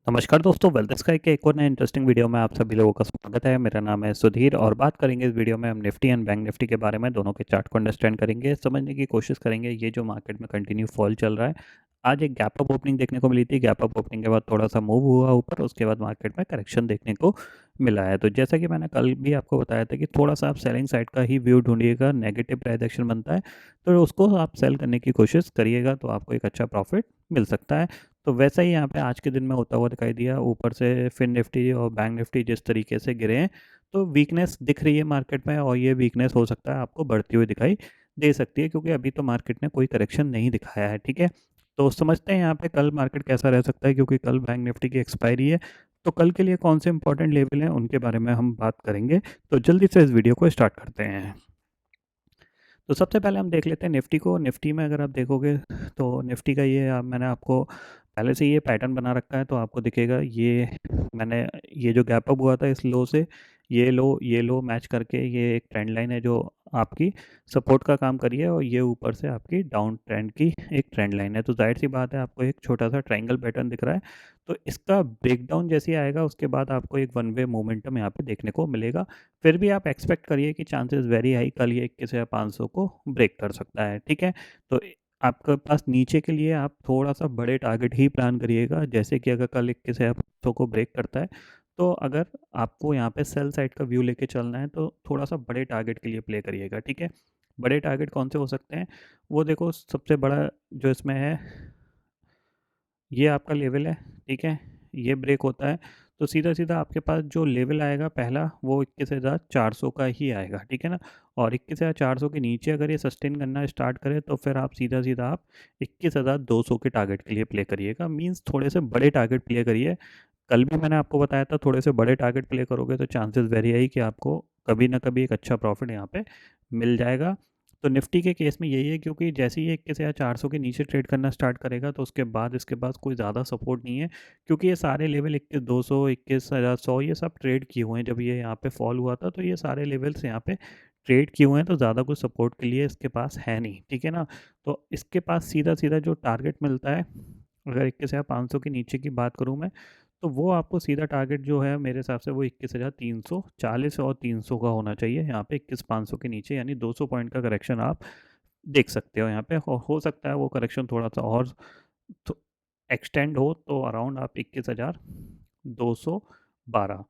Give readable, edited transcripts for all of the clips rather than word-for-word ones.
नमस्कार दोस्तों, wealth sky के एक और नए इंटरेस्टिंग वीडियो में आप सभी लोगों का स्वागत है। मेरा नाम है सुधीर और बात करेंगे इस वीडियो में हम निफ्टी एंड बैंक निफ्टी के बारे में। दोनों के चार्ट को अंडरस्टैंड करेंगे, समझने की कोशिश करेंगे। ये जो मार्केट में कंटिन्यू फॉल चल रहा है, आज एक गैप अप ओपनिंग देखने को मिली थी। गैप अप ओपनिंग के बाद थोड़ा सा मूव हुआ ऊपर, उसके बाद मार्केट में करेक्शन देखने को मिला है। तो जैसा कि मैंने कल भी आपको बताया था कि थोड़ा सा आप सेलिंग साइड का ही व्यू ढूंढिएगा। नेगेटिव प्राइस एक्शन बनता है तो उसको आप सेल करने की कोशिश करिएगा, तो आपको एक अच्छा प्रॉफिट मिल सकता है। तो वैसा ही यहाँ पे आज के दिन में होता हुआ दिखाई दिया। ऊपर से फिन निफ्टी और बैंक निफ्टी जिस तरीके से गिरे हैं, तो वीकनेस दिख रही है मार्केट में, और ये वीकनेस हो सकता है आपको बढ़ती हुई दिखाई दे सकती है, क्योंकि अभी तो मार्केट ने कोई करेक्शन नहीं दिखाया है। ठीक है, तो समझते हैं यहाँ पे कल मार्केट कैसा रह सकता है, क्योंकि कल बैंक निफ्टी की एक्सपायरी है। तो कल के लिए कौन से इंपॉर्टेंट लेवल हैं उनके बारे में हम बात करेंगे। तो जल्दी से इस वीडियो को स्टार्ट करते हैं। तो सबसे पहले हम देख लेते हैं निफ्टी को। निफ्टी में अगर आप देखोगे तो निफ्टी का ये मैंने आपको पहले से ये पैटर्न बना रखा है, तो आपको दिखेगा मैंने ये जो गैप अप हुआ था इस लो से, ये लो मैच करके ये एक ट्रेंड लाइन है जो आपकी सपोर्ट का काम करी है, और ये ऊपर से आपकी डाउन ट्रेंड की एक ट्रेंड लाइन है। तो जाहिर सी बात है आपको एक छोटा सा ट्रायंगल पैटर्न दिख रहा है, तो इसका ब्रेकडाउन जैसे ही आएगा उसके बाद आपको एक वन वे मोमेंटम यहाँ पे देखने को मिलेगा। फिर भी आप एक्सपेक्ट करिए कि चांसेस वेरी हाई कल ये 21,500 को ब्रेक कर सकता है। ठीक है, तो आपके पास नीचे के लिए आप थोड़ा सा बड़े टारगेट ही प्लान करिएगा। जैसे कि अगर कल 21,500 को ब्रेक करता है, तो अगर आपको यहाँ पे सेल साइड का व्यू लेके चलना है तो थोड़ा सा बड़े टारगेट के लिए प्ले करिएगा। ठीक है, बड़े टारगेट कौन से हो सकते हैं, वो देखो सबसे बड़ा जो इसमें है ये आपका लेवल है। ठीक है, ये ब्रेक होता है तो सीधा सीधा आपके पास जो लेवल आएगा पहला, वो 21,400 का ही आएगा। ठीक है ना, और 21,400 के नीचे अगर ये सस्टेन करना स्टार्ट करे तो फिर आप सीधा सीधा आप 21,200 के टारगेट के लिए प्ले करिएगा। मींस थोड़े से बड़े टारगेट प्ले करिए। कल भी मैंने आपको बताया था थोड़े से बड़े टारगेट प्ले करोगे तो चांसेस वेरी है कि आपको कभी ना कभी एक अच्छा प्रॉफिट यहाँ पे मिल जाएगा। तो निफ्टी के केस में यही है, क्योंकि जैसे ही 21,400 के नीचे ट्रेड करना स्टार्ट करेगा तो उसके बाद इसके पास कोई ज़्यादा सपोर्ट नहीं है, क्योंकि ये सारे लेवल 21,200 21,100 ये सब ट्रेड किए हुए हैं। जब ये यहाँ पे फॉल हुआ था तो ये सारे लेवल्स यहाँ पे ट्रेड किए हुए हैं, तो ज़्यादा कुछ सपोर्ट के लिए इसके पास है नहीं। ठीक है ना, तो इसके पास सीधा सीधा जो टारगेट मिलता है, अगर 21,500 के नीचे की बात करूँ मैं, तो वो आपको सीधा टारगेट जो है मेरे हिसाब से वो 21,340 और 300 का होना चाहिए। यहाँ पे 21,500 के नीचे, यानी 200 पॉइंट का करेक्शन आप देख सकते हो यहाँ पे। हो सकता है वो करेक्शन थोड़ा सा और तो एक्सटेंड हो, तो अराउंड आप 21,212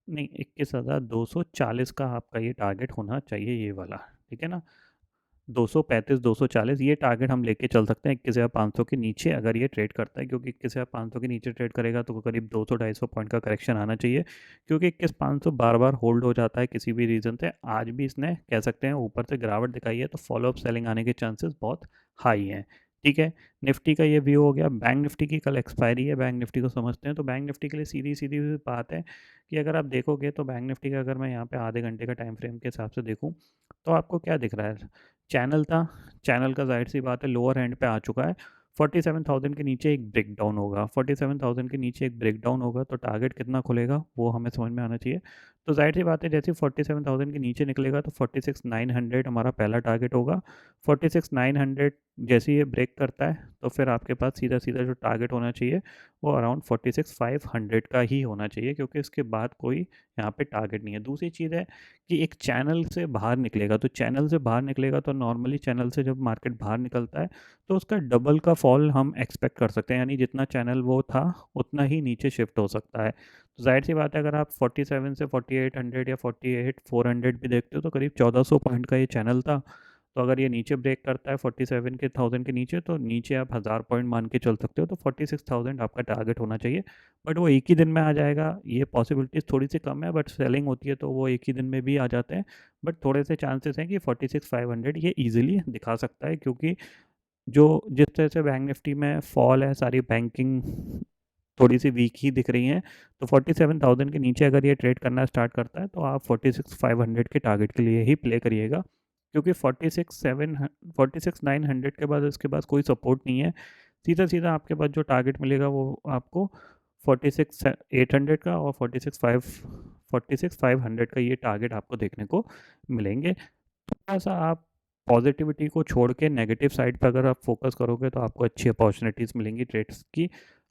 नहीं, 21,240 का आपका ये टारगेट होना चाहिए, ये वाला। ठीक है ना, 235 240 ये टारगेट हम लेके चल सकते हैं 21,500 के नीचे अगर ये ट्रेड करता है, क्योंकि 21,500 के नीचे ट्रेड करेगा तो करीब 200-250 पॉइंट का करेक्शन आना चाहिए, क्योंकि 21,500 बार बार होल्ड हो जाता है किसी भी रीज़न से। आज भी इसने कह सकते हैं ऊपर से गिरावट दिखाई है, तो फॉलोअप सेलिंग आने के चांसेस बहुत हाई हैं। ठीक है, निफ्टी का ये व्यू हो गया। बैंक निफ्टी की कल एक्सपायरी है, बैंक निफ्टी को समझते हैं। तो बैंक निफ्टी के लिए सीधी सीधी बात है कि अगर आप देखोगे तो बैंक निफ्टी का अगर मैं यहाँ पे आधे घंटे का टाइम फ्रेम के हिसाब से देखूँ, तो आपको क्या दिख रहा है, चैनल था, चैनल का जाहिर सी बात है लोअर हैंड पे आ चुका है। 47,000 के नीचे एक ब्रेकडाउन होगा, 47,000 के नीचे एक ब्रेकडाउन होगा तो टारगेट कितना खुलेगा वो हमें समझ में आना चाहिए। तो जाहिर सी बात है जैसे 47,000 के नीचे निकलेगा तो 46,900 हमारा पहला टारगेट होगा। 46,900 जैसे ये ब्रेक करता है तो फिर आपके पास सीधा सीधा जो टारगेट होना चाहिए वो अराउंड 46,500 का ही होना चाहिए, क्योंकि इसके बाद कोई यहाँ पे टारगेट नहीं है। दूसरी चीज़ है कि एक चैनल से बाहर निकलेगा, तो चैनल से बाहर निकलेगा तो नॉर्मली चैनल से जब मार्केट बाहर निकलता है तो उसका डबल का फॉल हम एक्सपेक्ट कर सकते हैं, यानी जितना चैनल वो था उतना ही नीचे शिफ्ट हो सकता है। तो जाहिर सी बात है अगर आप 47 से 4800 या 48,400 भी देखते हो तो करीब 1,400 पॉइंट का ये चैनल था। तो अगर ये नीचे ब्रेक करता है 47 के 1000 के नीचे, तो नीचे आप 1000 पॉइंट मान के चल सकते हो, तो 46,000 आपका टारगेट होना चाहिए। बट वो एक ही दिन में आ जाएगा, ये पॉसिबिलिटीज़ थोड़ी सी कम है, बट सेलिंग होती है तो वो एक ही दिन में भी आ जाते हैं। बट थोड़े से चांसेस हैं कि 46,500 ये ईजिली दिखा सकता है, क्योंकि जो जिस तरह से बैंक निफ्टी में फॉल है, सारी बैंकिंग थोड़ी सी वीक ही दिख रही हैं। तो 47,000 के नीचे अगर ये ट्रेड करना स्टार्ट करता है तो आप 46,500 के टारगेट के लिए ही प्ले करिएगा, क्योंकि 46,900 के बाद इसके पास कोई सपोर्ट नहीं है। सीधा सीधा आपके पास जो टारगेट मिलेगा वो आपको 46,800 का और 46,500 का ये टारगेट आपको देखने को मिलेंगे। थोड़ा सा आप पॉजिटिविटी को छोड़ के नेगेटिव साइड पर अगर आप फोकस करोगे तो आपको अच्छी अपॉर्चुनिटीज़ मिलेंगी ट्रेड्स की।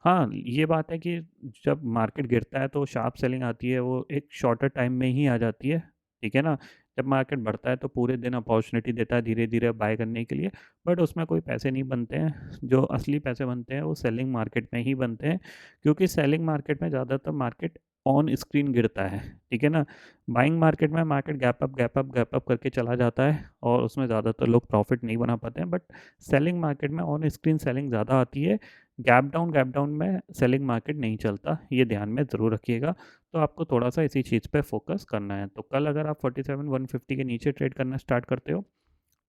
हाँ, ये बात है कि जब मार्केट गिरता है तो शार्प सेलिंग आती है, वो एक शॉर्टर टाइम में ही आ जाती है, ठीक है ना? जब मार्केट बढ़ता है तो पूरे दिन अपॉर्चुनिटी देता है धीरे-धीरे बाय करने के लिए, बट उसमें कोई पैसे नहीं बनते हैं। जो असली पैसे बनते हैं वो सेलिंग मार्केट में ही बनते हैं, क्योंकि सेलिंग मार्केट में ज़्यादातर मार्केट ऑन स्क्रीन गिरता है, ठीक है ना? बाइंग मार्केट में market gap up, gap up, gap up करके चला जाता है और उसमें ज़्यादातर लोग प्रॉफिट नहीं बना पाते हैं, बट सेलिंग मार्केट में ऑन स्क्रीन सेलिंग ज़्यादा आती है। गैप डाउन में सेलिंग मार्केट नहीं चलता, ये ध्यान में ज़रूर रखिएगा। तो आपको थोड़ा सा इसी चीज़ पे फोकस करना है। तो कल अगर आप 47,150 के नीचे ट्रेड करना स्टार्ट करते हो,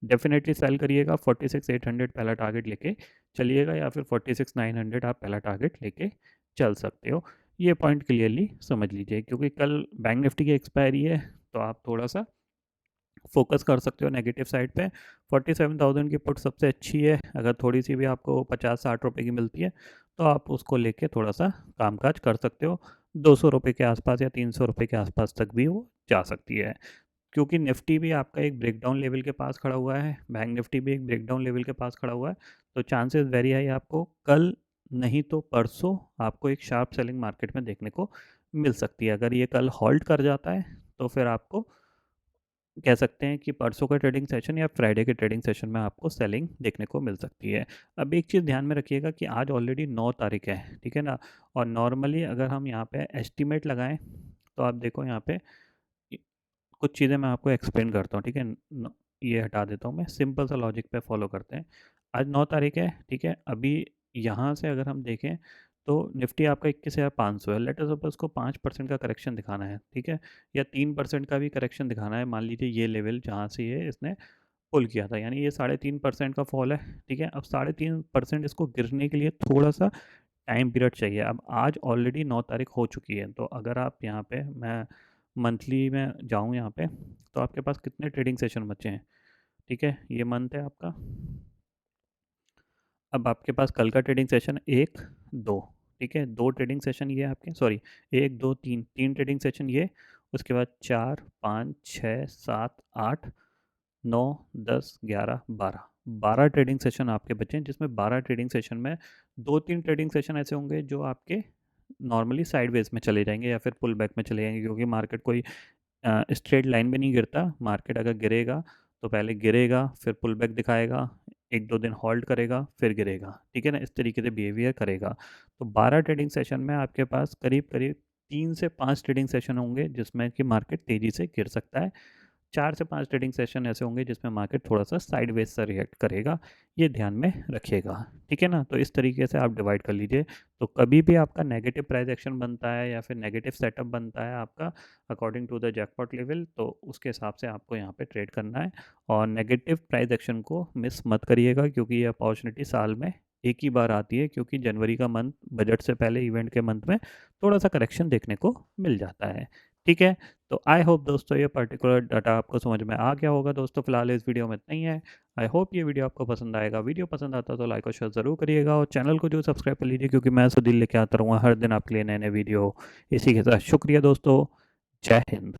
डेफिनेटली सेल करिएगा। 46,800 पहला टारगेट लेके चलिएगा, या फिर 46,900 आप पहला टारगेट लेके चल सकते हो। ये पॉइंट क्लियरली समझ लीजिए, क्योंकि कल बैंक निफ्टी की एक्सपायरी है, तो आप थोड़ा सा फोकस कर सकते हो नेगेटिव साइड पे। 47,000 की पुट सबसे अच्छी है, अगर थोड़ी सी भी आपको 50-60 रुपए की मिलती है तो आप उसको लेके थोड़ा सा कामकाज कर सकते हो। 200 रुपये के आसपास या 300 रुपये के आसपास तक भी वो जा सकती है, क्योंकि निफ्टी भी आपका एक ब्रेकडाउन लेवल के पास खड़ा हुआ है, बैंक निफ्टी भी एक ब्रेकडाउन लेवल के पास खड़ा हुआ है। तो चांसेस वेरी हाई आपको कल नहीं तो परसों आपको एक शार्प सेलिंग मार्केट में देखने को मिल सकती है। अगर ये कल हॉल्ट कर जाता है तो फिर आपको कह सकते हैं कि परसों का ट्रेडिंग सेशन या फ्राइडे के ट्रेडिंग सेशन में आपको सेलिंग देखने को मिल सकती है। अब एक चीज़ ध्यान में रखिएगा कि आज ऑलरेडी 9 तारीख है, ठीक है ना? और नॉर्मली अगर हम यहाँ पे एस्टिमेट लगाएं तो आप देखो यहाँ पे कुछ चीज़ें मैं आपको एक्सप्लेन करता हूँ, ठीक है? ये हटा देता हूँ मैं, सिंपल सा लॉजिक पे फॉलो करते हैं। आज 9 तारीख है, ठीक है? अभी यहाँ से अगर हम देखें तो निफ्टी आपका 21,500 है। लेट अस सपोज को 5% का करेक्शन दिखाना है, ठीक है? या 3% का भी करेक्शन दिखाना है। मान लीजिए ये लेवल जहाँ से ये इसने पुल किया था, यानी ये 3.5% का फॉल है, ठीक है? अब 3.5% इसको गिरने के लिए थोड़ा सा टाइम पीरियड चाहिए। अब आज ऑलरेडी 9 तारीख हो चुकी है, तो अगर आप यहाँ पे मैं मंथली में जाऊँ यहाँ पे, तो आपके पास कितने ट्रेडिंग सेशन बचे हैं? ठीक है, ये मंथ है आपका। अब आपके पास कल का ट्रेडिंग सेशन 1, 2, ठीक है? 2 ट्रेडिंग सेशन ये आपके, सॉरी, 1, 2, 3, 3 ट्रेडिंग सेशन ये, उसके बाद 4, 5, 6, 7, 8, 9, 10, 11, 12, 12 ट्रेडिंग सेशन आपके बचे हैं, जिसमें 12 ट्रेडिंग सेशन में 2-3 ट्रेडिंग सेशन ऐसे होंगे जो आपके नॉर्मली साइडवेज में चले जाएंगे या फिर पुल बैक में चले जाएंगे, क्योंकि मार्केट कोई स्ट्रेट लाइन में नहीं गिरता। मार्केट अगर गिरेगा तो पहले गिरेगा, फिर पुल बैक दिखाएगा, 1-2 दिन होल्ड करेगा, फिर गिरेगा, ठीक है ना? इस तरीके से बिहेवियर करेगा। तो 12 ट्रेडिंग सेशन में आपके पास करीब करीब 3 से 5 ट्रेडिंग सेशन होंगे जिसमें कि मार्केट तेज़ी से गिर सकता है। 4 से 5 ट्रेडिंग सेशन ऐसे होंगे जिसमें मार्केट थोड़ा-सा साइडवेज सा रिएक्ट करेगा, ये ध्यान में रखिएगा, ठीक है ना? तो इस तरीके से आप डिवाइड कर लीजिए। तो कभी भी आपका नेगेटिव प्राइस एक्शन बनता है या फिर नेगेटिव सेटअप बनता है आपका according to the jackpot level, तो उसके हिसाब से आपको यहाँ पे ट्रेड करना है। और नेगेटिव प्राइस एक्शन को मिस मत करिएगा, क्योंकि ये अपॉर्चुनिटी साल में एक ही बार आती है, क्योंकि जनवरी का मंथ बजट से पहले इवेंट के मंथ में थोड़ा-सा करेक्शन देखने को मिल जाता है, ठीक है? तो आई होप दोस्तों ये पर्टिकुलर डाटा आपको समझ में आ गया होगा। दोस्तों फिलहाल इस वीडियो में इतना ही है। आई होप ये वीडियो आपको पसंद आएगा। वीडियो पसंद आता है तो लाइक और शेयर ज़रूर करिएगा, और चैनल को जो सब्सक्राइब कर लीजिए, क्योंकि मैं सुधीर लेके आता रहूँगा हर दिन आपके लिए नए नए वीडियो। इसी के साथ शुक्रिया दोस्तों, जय हिंद।